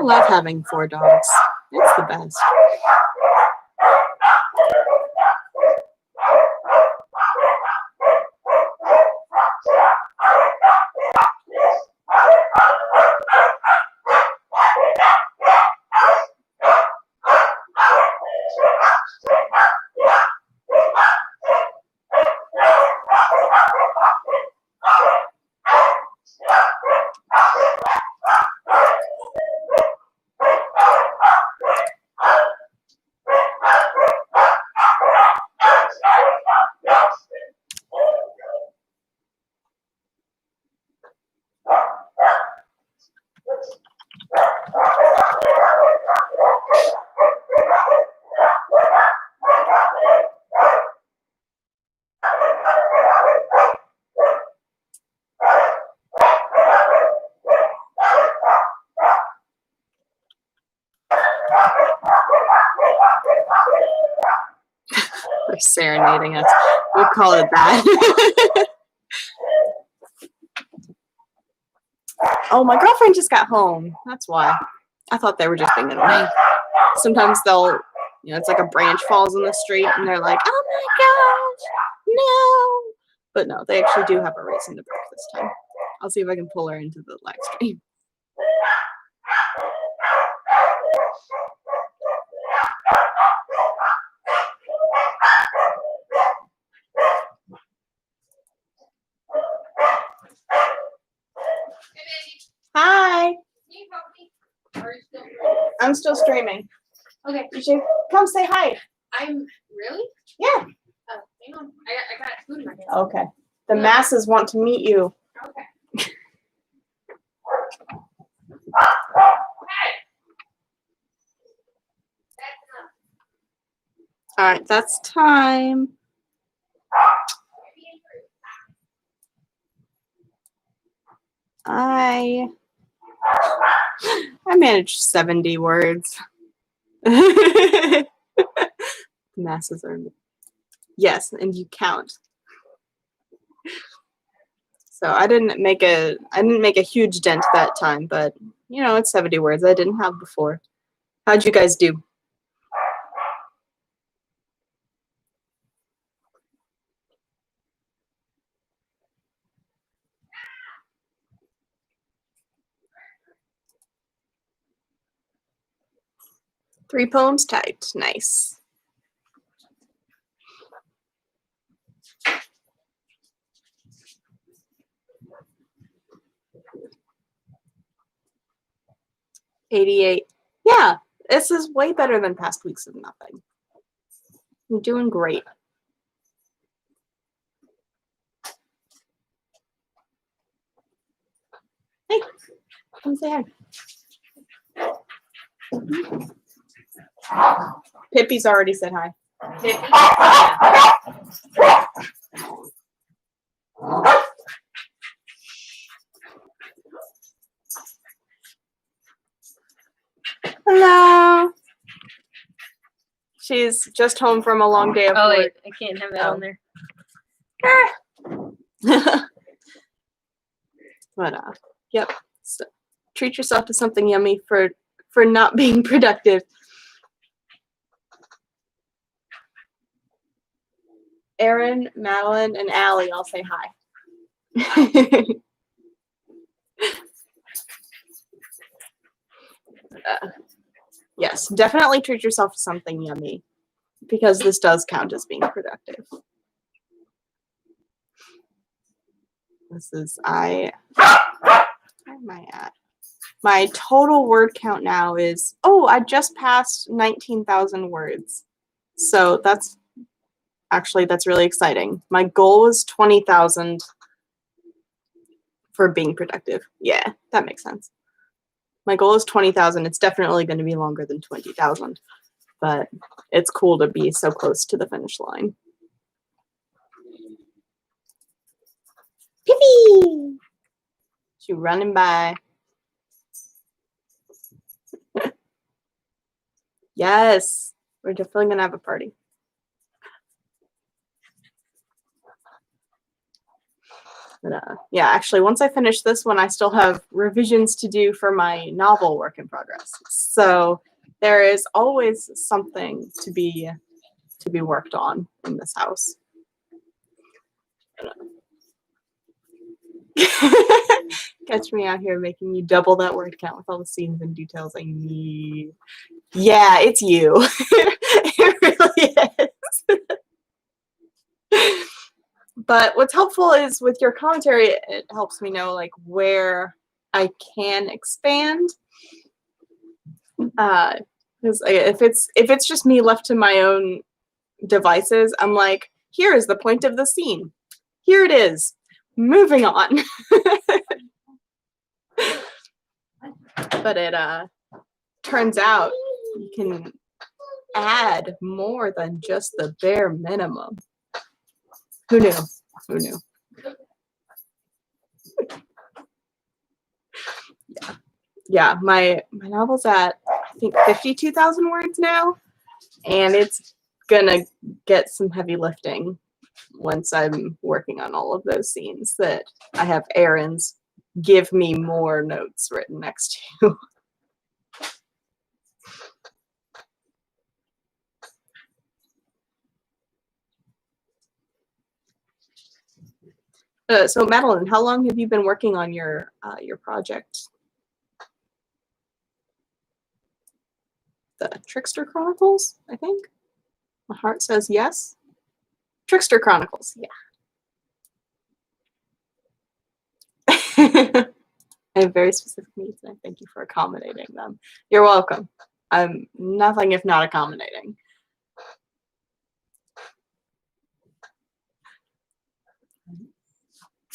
love having 4 dogs. It's the best. They're serenading us. We'll call it that. Oh, my girlfriend just got home. That's why. I thought they were just being annoying. Sometimes they'll, it's like a branch falls in the street and they're like, oh my gosh, no. But no, they actually do have a reason to bark this time. I'll see if I can pull her into the live stream. Hi. I'm still streaming. Okay. You should come say hi. I'm really? Yeah. Oh, hang on. I got food in my hand. Okay. The masses want to meet you. Okay. All right, that's time. I managed 70 words. Masses are, yes, and you count. So I didn't make a huge dent that time, but it's 70 words I didn't have before. How'd you guys do? Three poems typed. Nice. $88. Yeah, this is way better than past weeks of nothing. I'm doing great. Hey, come say hi. Pippi's already said hi. Hello. She's just home from a long day of work. Wait, I can't have that on there. But yep. So, treat yourself to something yummy for not being productive. Erin, Madeline, and Allie all say hi. Yes, definitely treat yourself to something yummy because this does count as being productive. This is where am I at? My total word count now is, I just passed 19,000 words. So that's really exciting. My goal is 20,000 for being productive. Yeah, that makes sense. My goal is 20,000. It's definitely going to be longer than 20,000, but it's cool to be so close to the finish line. Pippy! She running by. Yes, we're definitely going to have a party. But, yeah, actually, once I finish this one, I still have revisions to do for my novel work in progress. So there is always something to be worked on in this house. Catch me out here making you double that word count with all the scenes and details I need. Yeah, it's you. It really is. But what's helpful is with your commentary, it helps me know like where I can expand. Because if it's just me left to my own devices, I'm like, here is the point of the scene. Here it is. Moving on. But it turns out you can add more than just the bare minimum. Who knew? Who knew? Yeah, my novel's at I think 52,000 words now, and it's gonna get some heavy lifting once I'm working on all of those scenes that I have errands give me more notes written next to. So Madeline, how long have you been working on your project? The Trickster Chronicles, I think. My heart says yes. Trickster Chronicles, yeah. I have very specific needs, and I thank you for accommodating them. You're welcome. I'm nothing if not accommodating.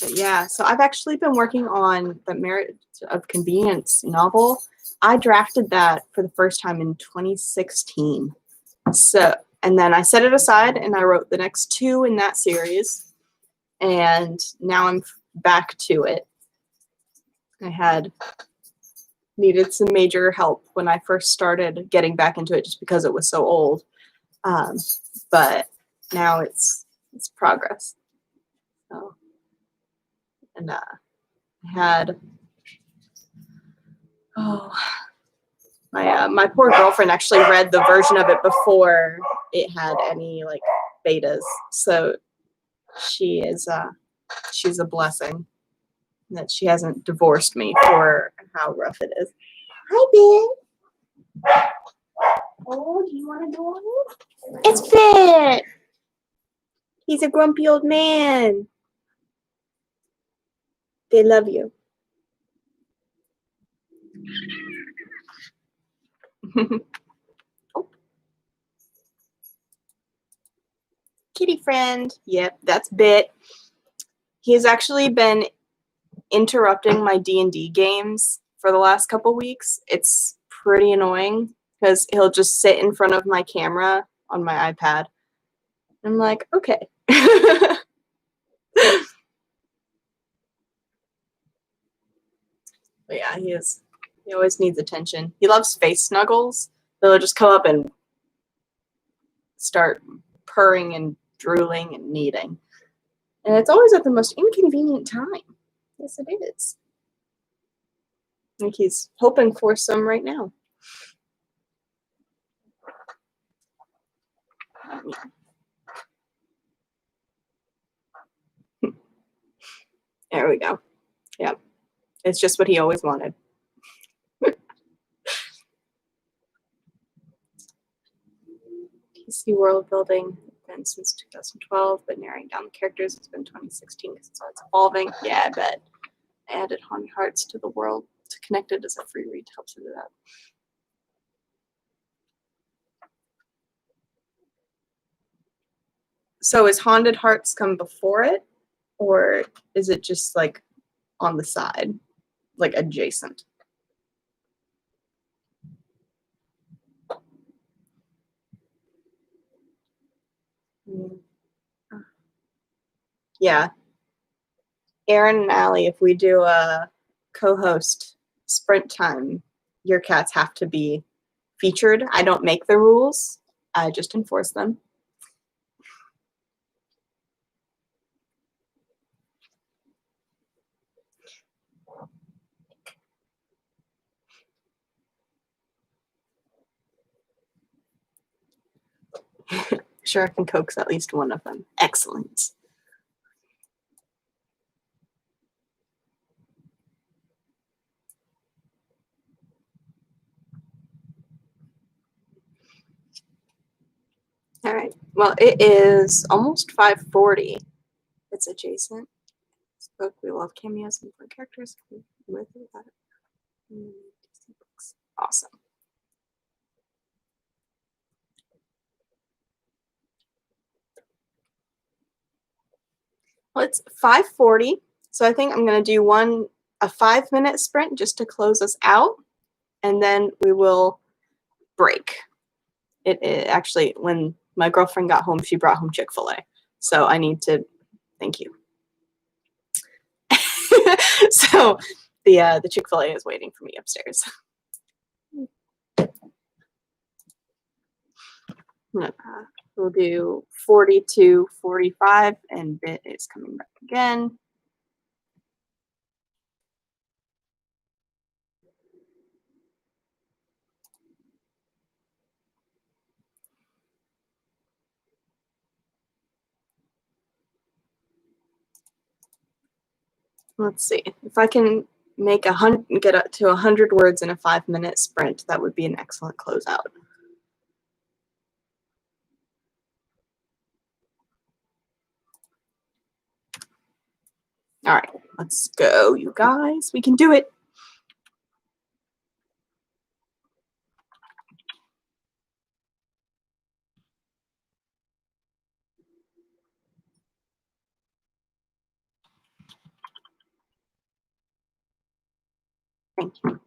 But yeah, so I've actually been working on the Merit of Convenience novel. I drafted that for the first time in 2016. So, and then I set it aside and I wrote the next 2 in that series. And now I'm back to it. I had needed some major help when I first started getting back into it just because it was so old. But now it's progress. So, and I had my poor girlfriend actually read the version of it before it had any like betas. So she's a blessing that she hasn't divorced me for how rough it is. Hi, Ben. Oh, do you want to go on it? It's Ben. He's a grumpy old man. They love you. Oh. Kitty friend. Yep, that's Bit. He's actually been interrupting my D&D games for the last couple weeks. It's pretty annoying because he'll just sit in front of my camera on my iPad. I'm like, okay. But yeah, he always needs attention. He loves face snuggles. He'll just come up and start purring and drooling and kneading. And it's always at the most inconvenient time. Yes, it is. I think he's hoping for some right now. There we go. Yep. It's just what he always wanted. PC world building been since 2012, but narrowing down the characters has been 2016 because it's evolving. Yeah, I bet. I added Haunted Hearts to the world to connect it as a free read helps with that. So is Haunted Hearts come before it, or is it just like on the side, like adjacent? Yeah. Aaron and Allie, if we do a co-host sprint time, your cats have to be featured. I don't make the rules. I just enforce them. Sure, I can coax at least one of them. Excellent. All right. Well, it is almost 5:40. It's adjacent. This book, we love cameos and for characters with or without it. DC books. Awesome. Well, it's 5:40, so I think I'm going to do a 5-minute sprint just to close us out, and then we will break. It actually, when my girlfriend got home, she brought home Chick-fil-A, so I need to thank you. So the Chick-fil-A is waiting for me upstairs. We'll do 40 to 45, and Bit is coming back again. Let's see if I can get up to 100 words in a 5-minute sprint. That would be an excellent closeout. All right, let's go, you guys. We can do it. Thank you.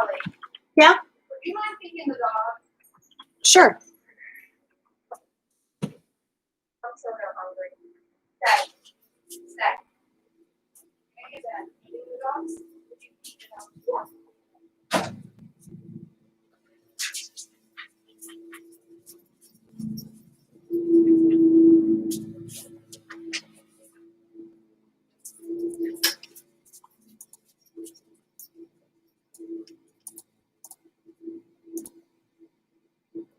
Allie. Yeah? Would you mind feeding the dog? Sure. I'm so hungry. Dad. Dad. Hey, Dad. Feeding the dogs? Would you feed the dogs? Yeah.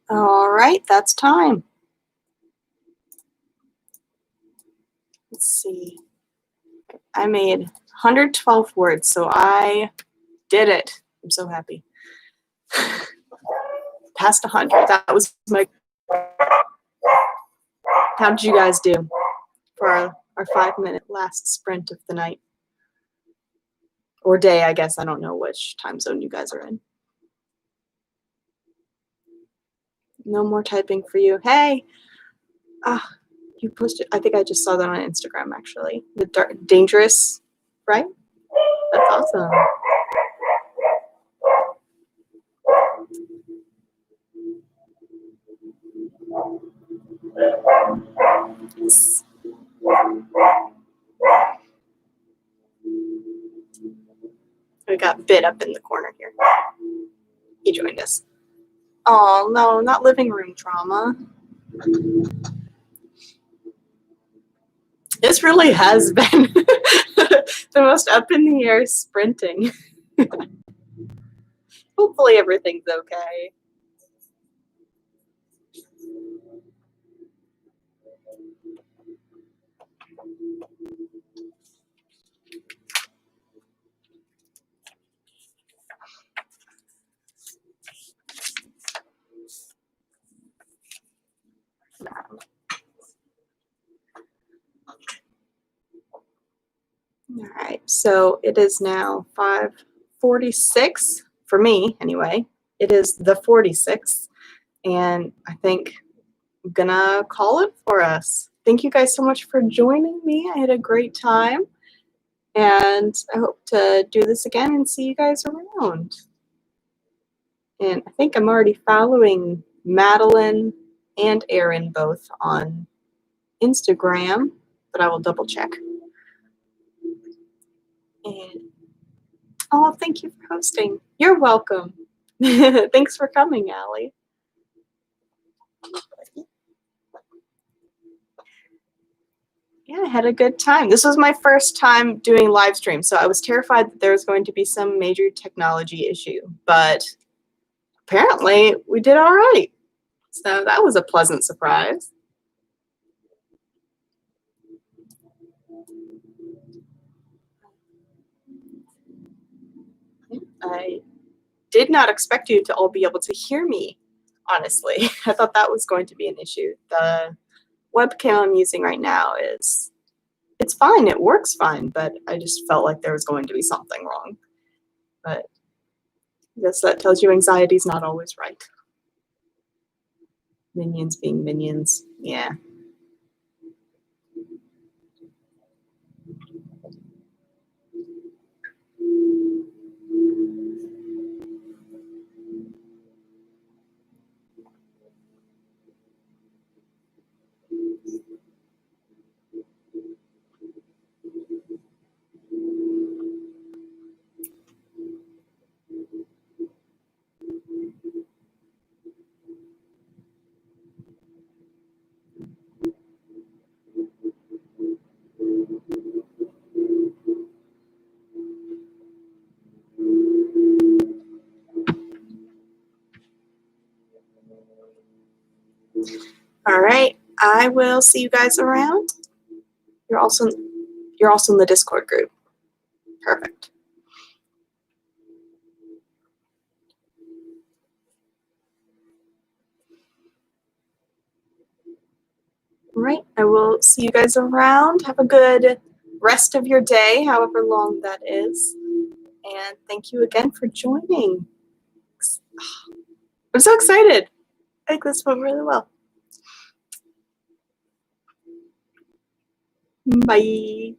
All right, that's time. Let's see. I made 112 words, so I did it. I'm so happy. Past 100. That was my. How did you guys do for our 5-minute last sprint of the night? Or day, I guess. I don't know which time zone you guys are in. No more typing for you. Hey! You posted, I think I just saw that on Instagram, actually. The dangerous, right? That's awesome. Yes. We got Bit up in the corner here. He joined us. Oh, no, not living room trauma. This really has been the most up in the air sprinting. Hopefully everything's okay. All right, so it is now 5:46 for me, anyway. It is the 46th, and I think I'm gonna call it for us. Thank you guys so much for joining me. I had a great time, and I hope to do this again and see you guys around. And I think I'm already following Madeline and Erin both on Instagram, but I will double check. And oh, thank you for hosting. You're welcome. Thanks for coming, Allie. Yeah, I had a good time. This was my first time doing live stream, so I was terrified that there was going to be some major technology issue, but apparently we did all right. So that was a pleasant surprise. I did not expect you to all be able to hear me, honestly. I thought that was going to be an issue. The webcam I'm using right now it's fine, it works fine, but I just felt like there was going to be something wrong. But I guess that tells you anxiety's not always right. Minions being minions, yeah. All right, I will see you guys around. You're also in the Discord group. Perfect. All right, I will see you guys around. Have a good rest of your day, however long that is. And thank you again for joining. I'm so excited. I think this went really well. Bye.